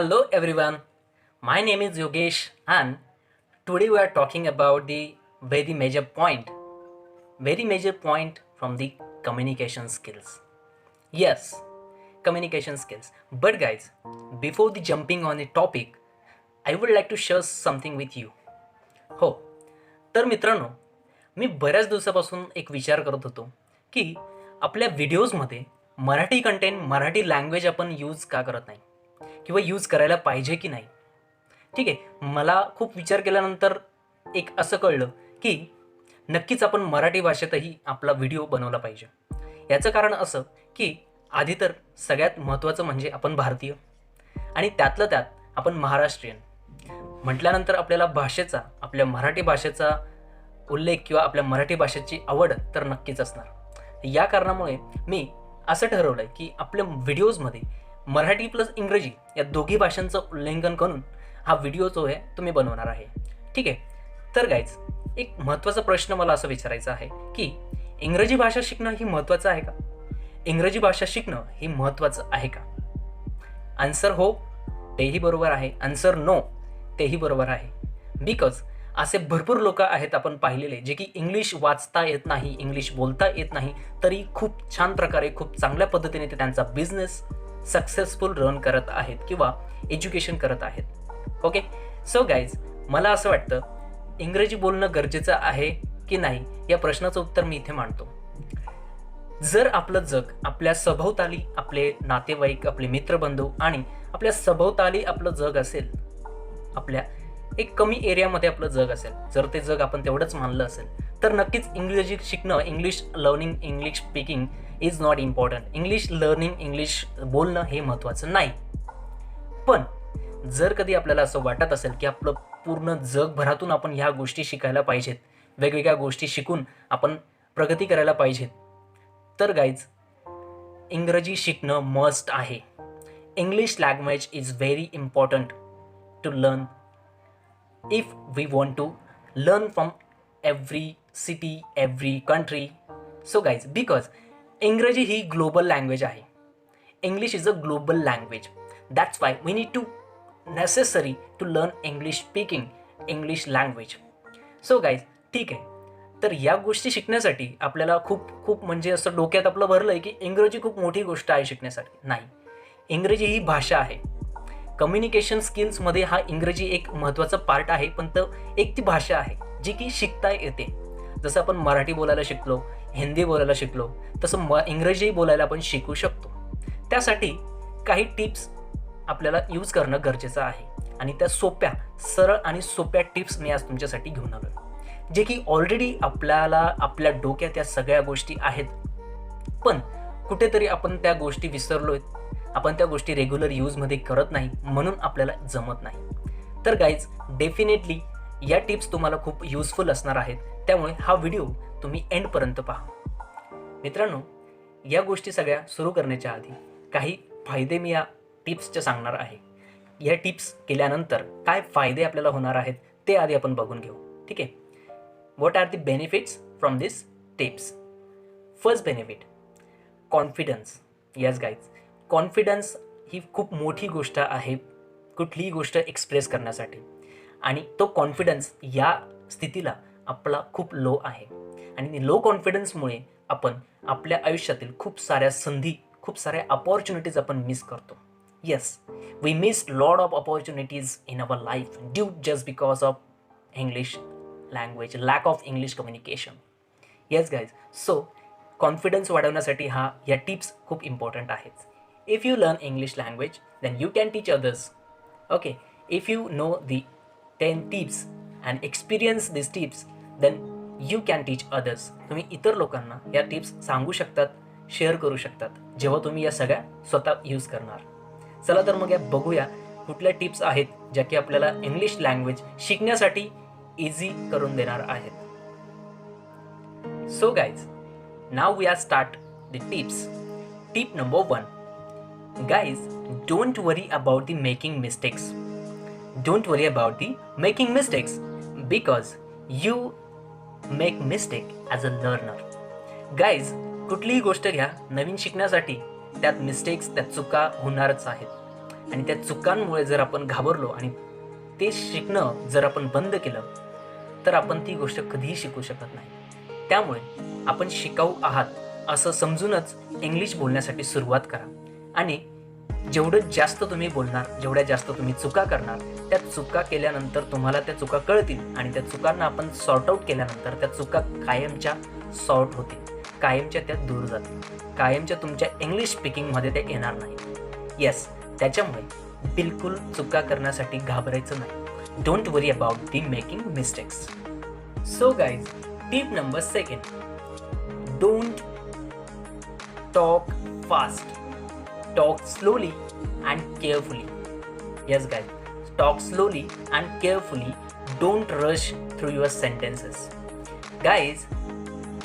Hello everyone, my name is Yogesh and today we are talking about the very major point from the communication skills. Yes, communication skills. But guys, before the jumping on the topic, I would like to share something with you. हो, तर मित्रांनो, मी बऱ्याच दिवसापासून एक विचार करत होतो की आपल्या व्हिडिओजमध्ये मराठी कंटेंट, मराठी लँग्वेज आपण यूज का करत नाही किंवा यूज करायला पाहिजे की नाही. ठीक आहे, मला खूप विचार केल्यानंतर एक असं कळलं की नक्कीच आपण मराठी भाषेतही आपला व्हिडिओ बनवला पाहिजे. याचं कारण असं की आधी तर सगळ्यात महत्त्वाचं म्हणजे आपण भारतीय आणि त्यातलं त्यात आपण महाराष्ट्रीयन म्हटल्यानंतर आपल्याला भाषेचा, आपल्या मराठी भाषेचा उल्लेख किंवा आपल्या मराठी भाषेची आवड तर नक्कीच असणार. या कारणामुळे मी असं ठरवलं आहे की आपल्या व्हिडिओजमध्ये मराठी प्लस इंग्रजी या दोघी भाषांचं उल्लेखन करून हा व्हिडिओ जो आहे तो मी बनवणार आहे. ठीक आहे, तर गाईज एक महत्त्वाचा प्रश्न मला असं विचारायचा आहे की इंग्रजी भाषा शिकणं ही महत्त्वाचं आहे का? इंग्रजी भाषा शिकणं ही महत्त्वाचं आहे का? आन्सर हो, तेही बरोबर आहे. आन्सर नो, तेही बरोबर आहे. बिकॉज असे भरपूर लोक आहेत आपण पाहिलेले जे की इंग्लिश वाचता येत नाही, इंग्लिश बोलता येत नाही, तरी खूप छान प्रकारे, खूप चांगल्या पद्धतीने ते त्यांचा बिझनेस सक्सेसफुल रन करत आहेत किंवा एज्युकेशन करत आहेत. ओके, सो गाईज मला असं वाटतं इंग्रजी बोलणं गरजेचं आहे की नाही या प्रश्नाचं उत्तर मी इथे मांडतो. जर आपलं जग आपल्या सभोवताली आपले नातेवाईक, आपले मित्रबंधू आणि आपल्या सभोवताली आपलं जग असेल, आपल्या एक कमी एरियामध्ये आपलं जग असेल, जर ते जग आपण तेवढंच मानलं असेल तर नक्कीच इंग्रजी शिकणं, English learning, English speaking is not important. English learning, English बोलणं हे महत्त्वाचं नाही. पण जर कधी आपल्याला असं वाटत असेल की आपलं पूर्ण जगभरातून आपण ह्या गोष्टी शिकायला पाहिजेत, वेगवेगळ्या गोष्टी शिकून आपण प्रगती करायला पाहिजेत, तर गाईज इंग्रजी शिकणं मस्ट आहे. English language is very important to learn if we want to learn from every city, every country. So guys, because इंग्रजी ही ग्लोबल लँग्वेज आहे. English is a global language. That's why we need to necessary to learn English speaking, English language. So guys, ठीक आहे. तर या गोष्टी शिकण्यासाठी आपल्याला खूप म्हणजे असं डोक्यात आपलं भरलं आहे की इंग्रजी खूप मोठी गोष्ट आहे शिकण्यासाठी. नाही, इंग्रजी ही भाषा आहे. कम्युनिकेशन स्किल्समध्ये हा इंग्रजी एक महत्त्वाचा पार्ट आहे, पण तो एक ती भाषा आहे जी की शिकता येते. जसं आपण मराठी बोलायला शिकलो, हिंदी बोलायला शिकलो, तसं इंग्रजीही बोलायला आपण शिकू शकतो. त्यासाठी काही टिप्स आपल्याला यूज करणं गरजेचं आहे आणि त्या सोप्या, सरळ आणि सोप्या टिप्स मी आज तुमच्यासाठी घेऊन आलो, जे की ऑलरेडी आपल्याला आपल्या डोक्यात या सगळ्या गोष्टी आहेत, पण कुठेतरी आपण त्या गोष्टी विसरलोय. आपण त्या गोष्टी रेग्युलर यूजमध्ये करत नाही, म्हणून आपल्याला जमत नाही. तर गाईज डेफिनेटली या टिप्स तुम्हाला खूप युजफुल असणार आहेत, त्यामुळे हा व्हिडिओ तुम्ही एंडपर्यंत पहा. मित्रांनो, या गोष्टी सगळ्या सुरू करण्याच्या आधी काही फायदे मी या टिप्सचे सांगणार आहे. या टिप्स केल्यानंतर काय फायदे आपल्याला होणार आहेत ते आधी आपण बघून घेऊ. ठीक आहे, what are the benefits from this tips? First benefit, confidence. Yes guys, confidence ही खूप मोठी गोष्ट आहे कुठलीही गोष्ट एक्सप्रेस करण्यासाठी, आणि तो कॉन्फिडन्स या स्थितीला आपला खूप लो आहे आणि लो कॉन्फिडन्समुळे आपण आपल्या आयुष्यातील खूप साऱ्या संधी, खूप साऱ्या अपॉर्च्युनिटीज आपण मिस करतो. Yes, we miss lot of opportunities in our life due just because of English language, lack of English communication. Yes guys, so confidence वाढवण्यासाठी या टिप्स खूप इम्पॉर्टंट आहेत. If you learn English language, then you can teach others. Okay, if you know the 10 tips and experience these tips, then you can teach others. तुम्ही इतर लोकांना या tips सांगू शकतात, शेअर करू शकतात, जेव्हा तुम्ही या सगळ्या स्वतः यूज करणार. चला तर मग या बघूया कुठल्या टिप्स आहेत ज्या की आपल्याला इंग्लिश लँग्वेज शिकण्यासाठी इझी करून देणार आहेत. So guys, now we are start the tips. Tip number 1. Guys, don't worry about the making mistakes. Don't worry about the making mistakes because you make mistake as a learner. Guys, कुठलीही गोष्ट घ्या नवीन शिकण्यासाठी, त्यात mistakes, त्यात चुका होणारच आहेत. आणि त्या चुकांमुळे जर आपण घाबरलो आणि ते शिकणं जर आपण बंद केलं तर आपण ती गोष्ट कधीही शिकू शकत नाही. त्यामुळे आपण शिकाऊ आहात असं समजूनच इंग्लिश बोलण्यासाठी सुरुवात करा. आणि जेवढं जास्त तुम्ही बोलणार, जेवढ्या जास्त तुम्ही चुका करणार, त्या चुका केल्यानंतर तुम्हाला त्या चुका कळतील आणि त्या चुकांना आपण सॉर्ट आऊट केल्यानंतर त्या चुका कायमच्या सॉर्ट होतील, कायमच्या त्या दूर जातील, कायमच्या तुमच्या इंग्लिश स्पीकिंगमध्ये त्या येणार नाही. येस, त्याच्यामुळे बिलकुल चुका करण्यासाठी घाबरायचं नाही. Don't worry about the making mistakes. So guys, tip number 2, don't talk fast. Talk slowly and carefully. Yes guys, talk slowly and carefully. Don't rush through your sentences. Guys,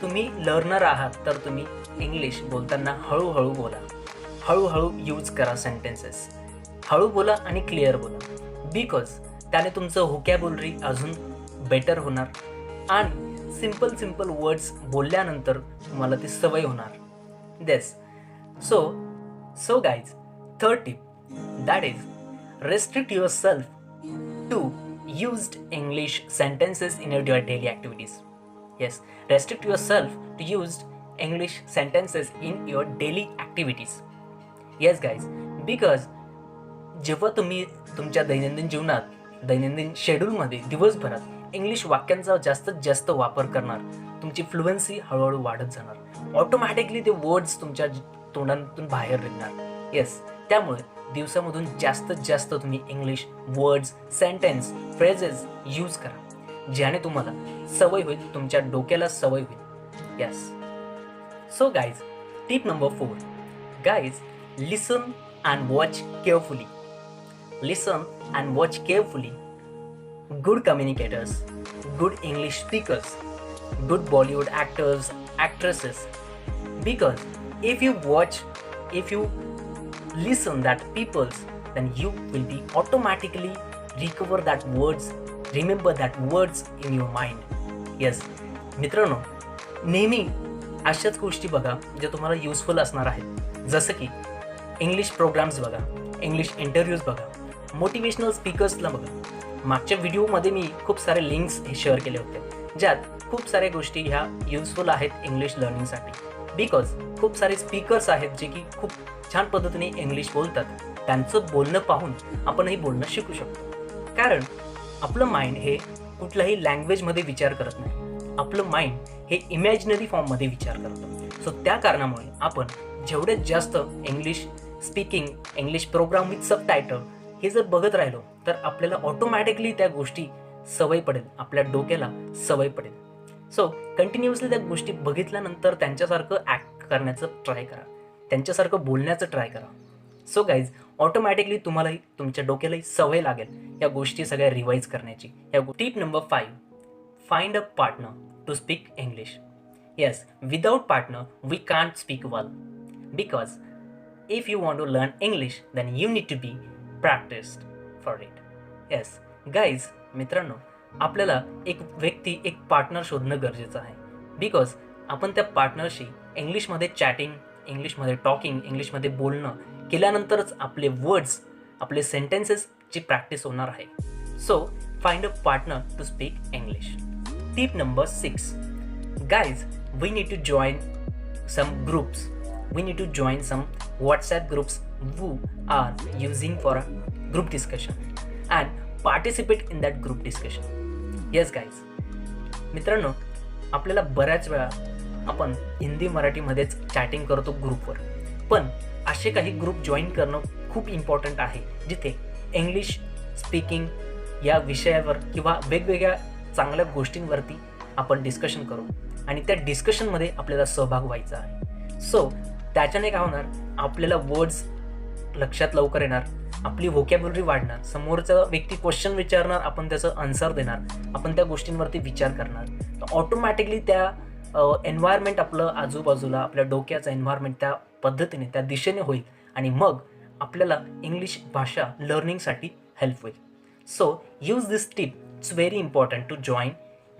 तुम्ही लर्नर आहात तर तुम्ही इंग्लिश बोलताना हळूहळू बोला, हळूहळू use करा sentences, हळू बोला आणि क्लिअर बोला. बिकॉज त्याने तुमचं व्होकॅब्युलरी अजून बेटर होणार आणि सिम्पल वर्ड्स बोलल्यानंतर तुम्हाला ती सवय होणार. देस So guys, third tip, that is restrict yourself to used English sentences in your daily activities. Yes, restrict yourself to used English sentences in your daily activities. Yes guys, because जेव्हा तुम्ही तुमच्या दैनंदिन जीवनात, दैनंदिन शेड्यूलमध्ये दिवसभरात इंग्लिश वाक्यांचा जास्तीत जास्त वापर करणार, तुमची फ्लुएन्सी हळूहळू वाढत जाणार. ऑटोमॅटिकली ते वर्ड्स तुमच्या तोंडातून बाहेर निघणार. येस, त्यामुळे दिवसामधून जास्तीत जास्त तुम्ही English words, sentence, phrases use करा, ज्याने तुम्हाला सवय होईल, तुमच्या डोक्याला सवय होईल. Yes. So guys, tip number 4, guys, listen and watch carefully. Listen and watch carefully. Good communicators, good English speakers, good Bollywood actors, actresses, because if you listen that people's, then you will be automatically recover that words, remember that words in your mind. Yes, मित्रांनो, नेहमी अशाच गोष्टी बघा ज्या तुम्हाला useful असणार आहेत. जसं की इंग्लिश प्रोग्राम्स बघा, इंग्लिश इंटरव्ह्यूज बघा, मोटिवेशनल स्पीकर्सला बघा. मागच्या व्हिडिओमध्ये मी खूप सारे लिंक्स हे शेअर केले होते ज्यात खूप साऱ्या गोष्टी ह्या युजफुल आहेत इंग्लिश लर्निंगसाठी. बिकॉज खूप सारे स्पीकर्स आहेत जे की खूप छान पद्धतीने इंग्लिश बोलतात. त्यांचं बोलणं पाहून आपणही बोलणं शिकू शकतो. कारण आपलं माइंड हे कुठल्याही लँग्वेजमध्ये विचार करत नाही, आपलं माइंड हे इमॅजिनरी फॉर्ममध्ये विचार करतं. सो त्या कारणामुळे आपण जेवढ्यात जास्त English speaking, English program with subtitle हे जर बघत राहिलो तर आपल्याला ऑटोमॅटिकली त्या गोष्टी सवय पडेल, आपल्या डोक्याला सवय पडेल. सो कंटिन्युअसली त्या गोष्टी बघितल्यानंतर त्यांच्यासारखं ॲक्ट करण्याचं ट्राय करा, त्यांच्यासारखं बोलण्याचं ट्राय करा. सो गाईज, ऑटोमॅटिकली तुम्हालाही, तुमच्या डोक्यालाही सवय लागेल या गोष्टी सगळ्या रिवाईज करण्याची. Tip number 5, find a partner to speak English. Yes, without partner we can't speak well. Because if you want to learn English then you need to be practised for it. Yes guys, मित्रांनो, आपल्याला एक व्यक्ती, एक partner शोधणं गरजेचं आहे. Because आपण त्या पार्टनरशी इंग्लिशमध्ये चॅटिंग, इंग्लिशमध्ये टॉकिंग, इंग्लिशमध्ये बोलणं केल्यानंतरच आपले वर्ड्स, आपले सेंटेन्सेसची प्रॅक्टिस होणार आहे. So find a partner to speak English. Tip number 6, guys, we need to join some groups. We need to join some WhatsApp groups who are using for a group discussion and participate in that group discussion. Yes guys, मित्रांनो, आपल्याला बऱ्याच वेळा आपण हिंदी मराठीमध्येच chatting करतो ग्रुपवर, पण असे काही ग्रुप जॉईन करणं खूप इम्पॉर्टंट आहे जिथे इंग्लिश स्पीकिंग या विषयावर किंवा वेगवेगळ्या चांगल्या गोष्टींवरती आपण डिस्कशन करू आणि त्या डिस्कशनमध्ये आपल्याला सहभाग व्हायचा आहे. सो त्याच्याने काय होणार, आपल्याला वर्ड्स लक्षात लवकर येणार, आपली व्होकॅब्युलरी वाढणार, समोरचा व्यक्ती क्वेश्चन विचारणार, आपण त्याचं आन्सर देणार, आपण त्या गोष्टींवरती विचार करणार. तर ऑटोमॅटिकली त्या एन्व्हायरमेंट, आपलं आजूबाजूला आपल्या डोक्याचं एन्व्हायरमेंट त्या पद्धतीने, त्या दिशेने होईल आणि मग आपल्याला इंग्लिश भाषा लर्निंगसाठी हेल्प होईल. So use this tip. It's very important to join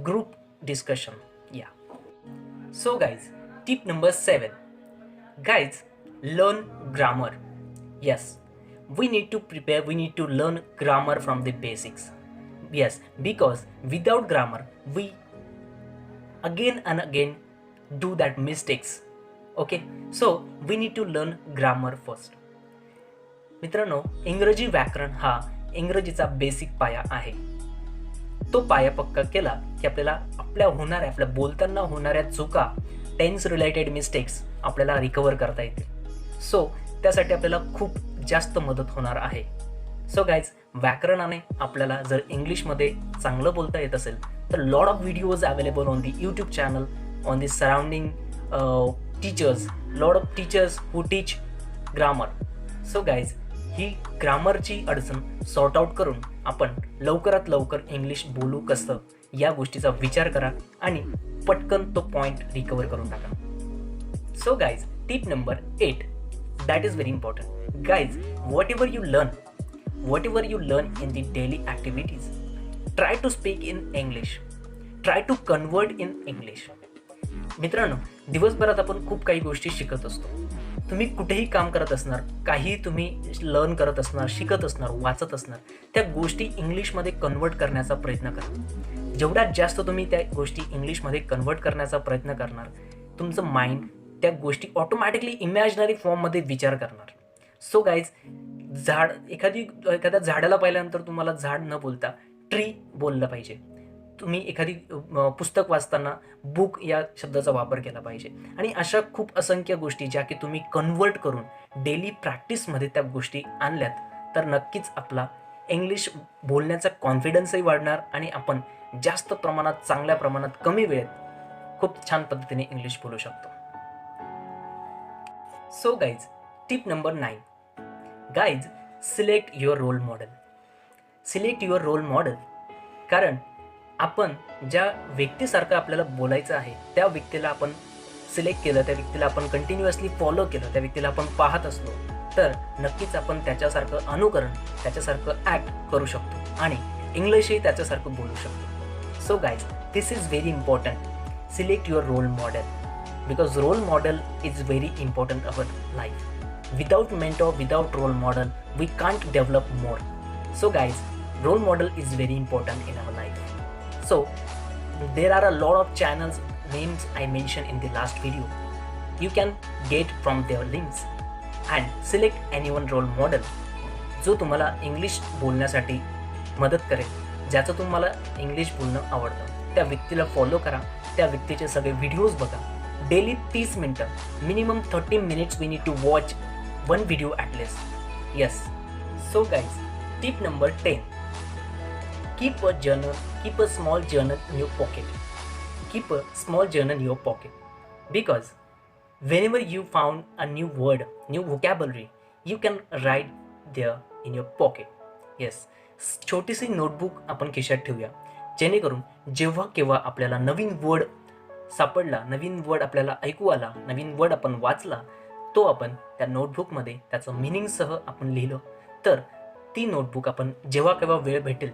group discussion. Yeah. So guys, tip number 7, guys, learn grammar. Yes, we need to prepare, we need to learn grammar from the basics. Yes, because without grammar we again and again do that mistakes. Okay, so we need to learn grammar first. मित्रांनो, इंग्रजी व्याकरण हा इंग्रजीचा basic पाया आहे. तो पाया पक्का केला की आपल्याला आपल्या बोलताना होणाऱ्या चुका, टेन्स रिलेटेड मिस्टेक्स आपल्याला रिकवर करता येतील. सो त्यासाठी आपल्याला खूप जास्त मदत होणार आहे. सो गाईज, व्याकरणाने आपल्याला जर इंग्लिशमध्ये चांगलं बोलता येत असेल तर lot of videos available on the YouTube channel, on the surrounding teachers, lot of teachers who teach grammar. So guys, ही ग्रामरची अडचण सॉर्ट आउट करून आपण लवकरात लवकर इंग्लिश बोलू कसं या गोष्टीचा विचार करा आणि पटकन तो पॉईंट रिकवर करून टाका. So guys, tip number 8, that is very important. Guys, whatever you learn in the daily activities, try to speak in English, try to convert in English. मित्रांनो, दिवसभरात आपण खूप काही गोष्टी शिकत असतो. तुम्ही कुठेही काम करत असणार, काही तुम्ही लर्न करत असणार, शिकत असणार, वाचत असणार, त्या गोष्टी इंग्लिशमध्ये कन्वर्ट करण्याचा प्रयत्न करा. जेवढ्यात जास्त तुम्ही त्या गोष्टी इंग्लिशमध्ये कन्वर्ट करण्याचा प्रयत्न करणार, तुमचं माइंड त्या गोष्टी ऑटोमॅटिकली इमॅजिनरी फॉर्ममध्ये विचार करणार. सो गाईज, एखाद्या झाडाला पाहिल्यानंतर तुम्हाला झाड न बोलता ट्री बोललं पाहिजे. तुम्ही एखादी पुस्तक वाचताना बुक या शब्दाचा वापर केला पाहिजे. आणि अशा खूप असंख्य गोष्टी ज्या की तुम्ही कन्वर्ट करून डेली प्रॅक्टिसमध्ये त्या गोष्टी आणल्यात तर नक्कीच आपला इंग्लिश बोलण्याचा कॉन्फिडन्सही वाढणार आणि आपण जास्त प्रमाणात, चांगल्या प्रमाणात, कमी वेळेत खूप छान पद्धतीने इंग्लिश बोलू शकतो. So guys, tip number 9. Guys, select your role model. Select your role model. कारण आपण ज्या व्यक्तीसारखं आपल्याला बोलायचं आहे त्या व्यक्तीला आपण सिलेक्ट केलं, त्या व्यक्तीला आपण कंटिन्युअसली फॉलो केलं, त्या व्यक्तीला आपण पाहत असलो तर नक्कीच आपण त्याच्यासारखं अनुकरण, त्याच्यासारखं ॲक्ट करू शकतो आणि इंग्लिशही त्याच्यासारखं बोलू शकतो. So guys, this is very important. Select your role model. Because role model is very important in our life. Without mentor, without role model, we can't develop more. So guys, role model is very important in our life. So there are a lot of channels names I mentioned in the last video. You can get from their links and select anyone role model जो तुम्हाला English बोलण्यासाठी मदत करेल, ज्याचं तुम्हाला English बोलणं आवडतं. त्या व्यक्तीला फॉलो करा, त्या व्यक्तीचे सगळे व्हिडिओज बघा. डेली 30 मिनिटं, minimum 30 minutes we need to watch one video at least. Yes. So guys, tip number 10. Keep a journal, keep a small journal in your pocket. Keep a small journal in your pocket. Because whenever you found a new word, new vocabulary, you can write there in your pocket. Yes. छोटीशी notebook आपण खिशात ठेवूया, जेणेकरून जेव्हा केव्हा आपल्याला नवीन word सापडला, नवीन word आपल्याला ऐकू आला, नवीन वर्ड आपण वाचला, तो आपण त्या नोटबुकमध्ये त्याचं मिनिंगसह आपण लिहिलं तर ती नोटबुक आपण जेव्हा केव्हा वेळ भेटेल,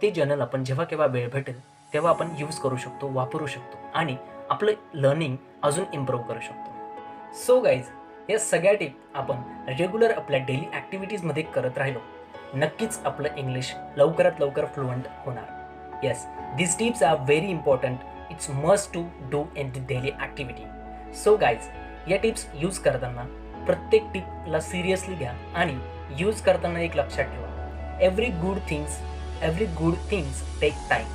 ते जर्नल आपण जेव्हा केव्हा वेळ भेटेल तेव्हा आपण यूज करू शकतो, वापरू शकतो आणि आपलं लर्निंग अजून इम्प्रूव्ह करू शकतो. सो गाईज, या सगळ्या टिप आपण रेग्युलर आपल्या डेली ॲक्टिव्हिटीजमध्ये करत राहिलो, नक्कीच आपलं इंग्लिश लवकरात लवकर फ्लुएंट होणार. Yes, this tips are very important. It's must to do in the daily activity. So guys, या टिप्स यूज करताना प्रत्येक टिपला सिरियसली घ्या आणि यूज करताना एक लक्षात ठेवा, every good things take time.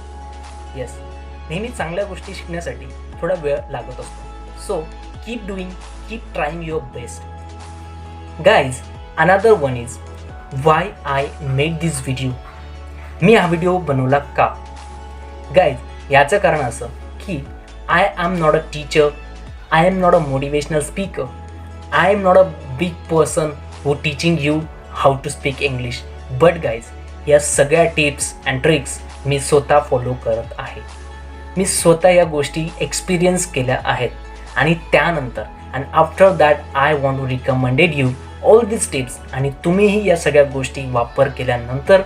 Yes, नेहमी चांगल्या गोष्टी शिकण्यासाठी थोडा वेळ लागत असतो. So keep doing, keep trying your best. Guys, another one is why I made this video. मी हा व्हिडिओ बनवला का? गाईज, याचं कारण असं की I am not a teacher, I am not a motivational speaker, I am not a big person who teaching you how to speak English. But guys, या सगळ्या टिप्स अँड ट्रिक्स मी स्वतः follow करत आहे. मी स्वतः या गोष्टी एक्सपिरियन्स केल्या आहेत आणि त्यानंतर and after that I want to recommended you all this tips. आणि तुम्हीही या सगळ्या गोष्टी वापर केल्यानंतर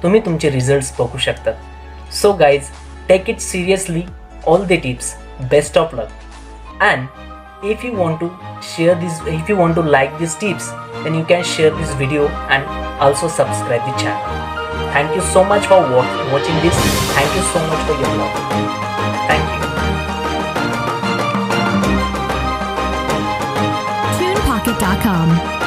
तुम्ही तुमचे रिझल्ट्स बघू शकता. So guys, take it seriously, all the tips. Best of luck. And if you want to share this, if you want to like these tips, then you can share this video and also subscribe the channel. Thank you so much for watching this. Thank you so much for your love. Thank you. TunePocket.com